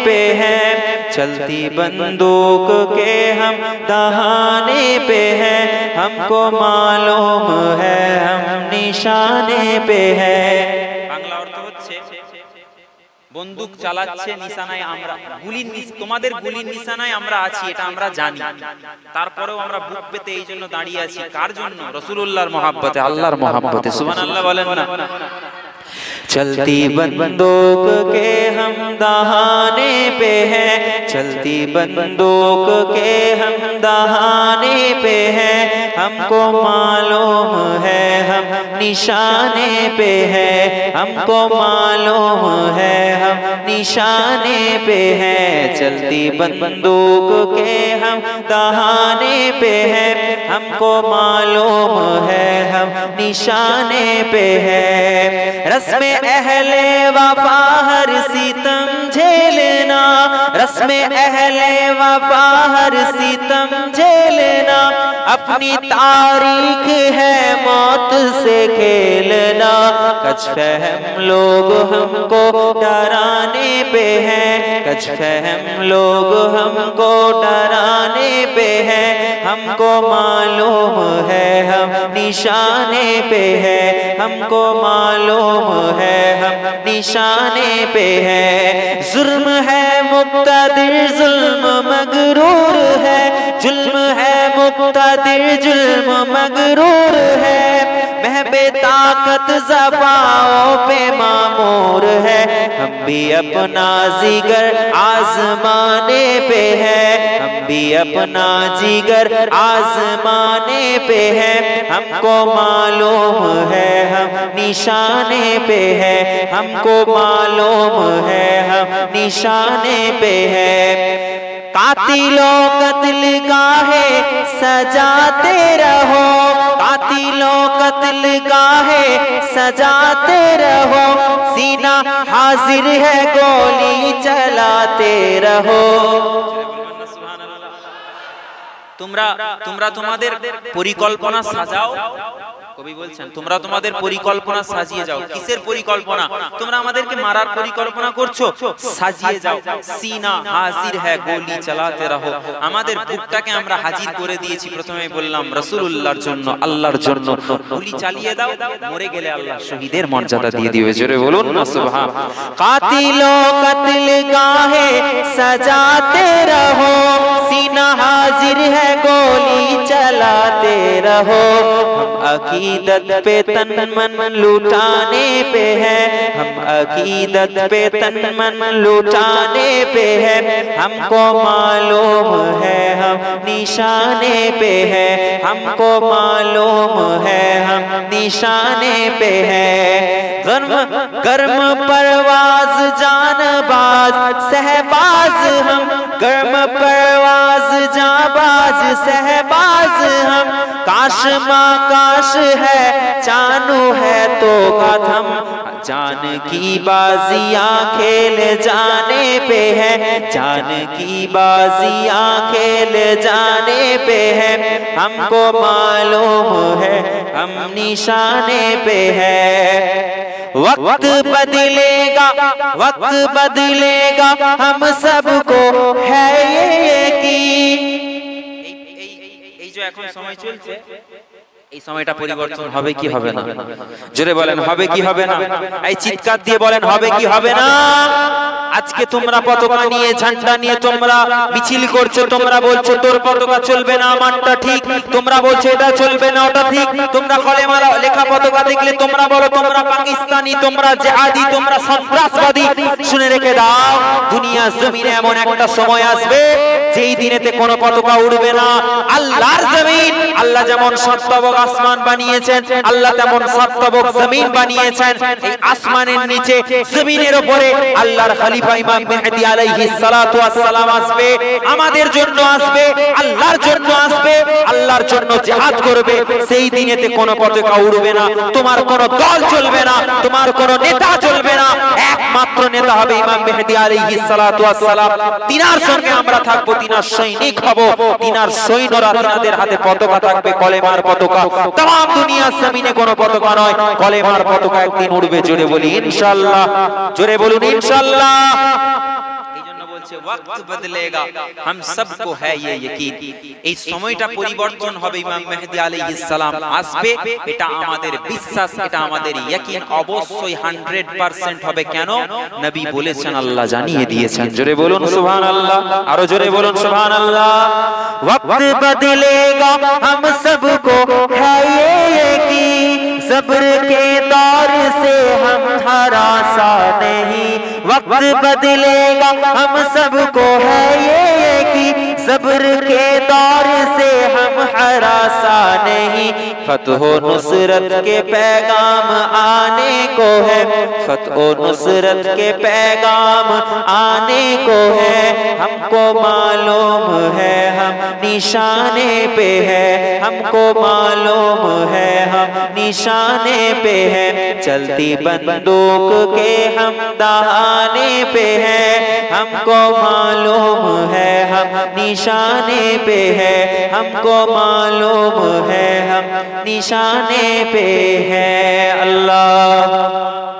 पे हैं, चलती बंदूक के हम दहाने पे हैं, हमको मालूम है हम निशाने पे हैं। বাংলা অর্থ হচ্ছে বন্দুক চালাচ্ছে নিশানায় আমরা, তোমাদের গুলির নিশানায় আমরা আছি এটা আমরা জানি, তারপরেও আমরা বুক পেতে এই জন্য দাঁড়িয়ে আছি। কার জন্য? রাসূলুল্লাহর মহব্বতে, আল্লাহর মহব্বতে। সুবহানাল্লাহ বলেন না। चलती बंदूक के हम दहाने पे हैं, चलती बंदूक के हम दहाने पे हैं, हमको मालूम है हम निशाने पे हैं, हमको मालूम है हम निशाने पे हैं। चलती बंदूक के हम दहाने पे हैं, हमको मालूम है हम निशाने पे हैं। रस्म अहले वफा हर सितम झेलना, रस्म अहले वफा हर सितम झेलना, अपनी तारीख है मौत से खेलना। कच फहम लोग हमको डराने पे हैं, कच फहम लोग हमको डराने पे हैं, हमको मालूम है हम निशाने पे हैं, हमको मालूम है हम निशाने पे हैं। जुल्म है मुक्तदिर जुल्म मगरूर है, जुल्म है मुक्तदिर जुल्म मगरूर है, महबे ताकत ज़बाओं पे मामूर है, हम भी अपना जिगर आज़माने पे हैं, हम भी अपना जिगर आज़माने पे हैं, हमको मालूम है हम निशाने पे हैं, हमको मालूम है हम निशाने पे हैं। कातिलों कत्ल गाहे सजाते रहो, कातिलों कत्ल गाहे सजाते रहो, सीना हाजिर है गोली चलाते रहो। তোমরা তোমাদের পরিকল্পনা সাজাও, কবি বলছেন তোমরা তোমাদের পরিকল্পনা সাজিয়ে যাও। কিসের পরিকল্পনা? তোমরা আমাদেরকে মারার পরিকল্পনা করছো, সাজিয়ে যাও। সিনা হাজির হ্যায় গোলি চালাতে রহো, আমাদের বুকটাকে আমরা হাজির করে দিয়েছি। প্রথমেই বললাম রাসূলুল্লাহর জন্য, আল্লাহর জন্য। গুলি চালিয়ে দাও, মরে গেলে আল্লাহ শহীদের মর্যাদা দিয়ে দিবে। জোরে বলুন না সুবহান। কাতিলো কতল গাহে সজাতে রহো, सीना हाजिर है गोली चलाते रहो, हम अकीदत पे तन मन लुटाने पे हैं, हम अकीदत पे तन मन लुटाने पे हैं, हमको मालूम है हम निशाने पे हैं, हमको मालूम है हम निशाने पे हैं। गर्म गर्म परवाज जानबाज सहबाज हम, गर्म परवाज जाबाज सहबाज हम, काश माँ काश है जानू है तो कदम, जान की बाजियां खेल जाने पे है, जान की बाजियां खेल जाने पे है, हमको मालूम है हम निशाने पे है। वक्त बदलेगा वक्त बदलेगा हम सबको है ये की। এই যে এখন সময় চলছে, এই সময়টা পরিবর্তন হবে কি হবে না? জোরে বলেন হবে কি হবে না? এই চিৎকার দিয়ে বলেন হবে কি হবে না? আজকে তোমরা পতাকা নিয়ে ঝান্ডা নিয়ে তোমরা মিছিল করছো, তোমরা বলছো তোর পতাকা চলবে না আমারটা ঠিক, তোমরা বলছো এটা চলবে না ওটা ঠিক, তোমরা কলেমা লেখা পতাকা দেখলে তোমরা বলো তোমরা পাকিস্তানি, তোমরা জিহাদি, তোমরা সন্ত্রাসবাদী। শুনে রেখে দাও, দুনিয়া জমিনে এমন একটা সময় আসবে যেই দিনেতে কোনো পতাকা উড়বে না। আল্লাহর জমিন, আল্লাহ যেমন সপ্তবক আসমান বানিয়েছেন, আল্লাহ তেমন সপ্তবক জমিন বানিয়েছেন। এই আসমানের নিচে জমিনের উপরে আল্লাহর খলিফা ইমাম মেহদী আলাইহিস সালাতু ওয়াস সালাম আসবে, আমাদের জন্য আসবে, আল্লাহর জন্য আসবে, আল্লাহর জন্য জিহাদ করবে। সেই দিনেতে কোনো পতাকা উড়বে না, তোমার কোনো দল চলবে না, তোমার কোনো নেতা চলবে না, একমাত্র নেতা হবে ইমাম মেহদী আলাইহিস সালাতু ওয়াস সালাম। তিনার সঙ্গে আমরা থাকবো, তিনার সৈনিক হব, তিনার সৈন্যরা, তিনাদের হাতে পতাকা থাকবে, কলেমার পতাকা। तमाम দুনিয়ার জমিনে কোনো পতাকা নয়, কলেমার পতাকা একদিন উড়বে। জোরে বলি ইনশাআল্লাহ, জোরে বলুন ইনশাআল্লাহ। যে ওয়াক্ত বদলেগা हम सबको है ये यकीन এই সময়টা পরিবর্তন হবে ইমাম মেহেদী আলাইহিস সালাম আসবে এটা আমাদের বিশ্বাস এটা আমাদের ইয়াকিন অবশ্যই 100% হবে কেন নবী বলেছেন আল্লাহ জানিয়ে দিয়েছেন জোরে বলুন সুবহানাল্লাহ আরো জোরে বলুন সুবহানাল্লাহ वक्त बदलेगा हम सबको है ये यकीन सब्र के दौर से हम हरासा नहीं वक्त बदलेगा हम सबको है ये यकीन सब्र के दौर से हम हरासा नहीं फतह नुसरत के पैगाम आने को है फतह नुसरत के पैगाम आने को है हमको मालूम है हम निशाने पे है हमको मालूम है हम निशाने पे है चलती बंदूक के हम दहाने पे है हमको मालूम है हम निशाने पे है हमको मालूम है हम निशाने पे है अल्लाह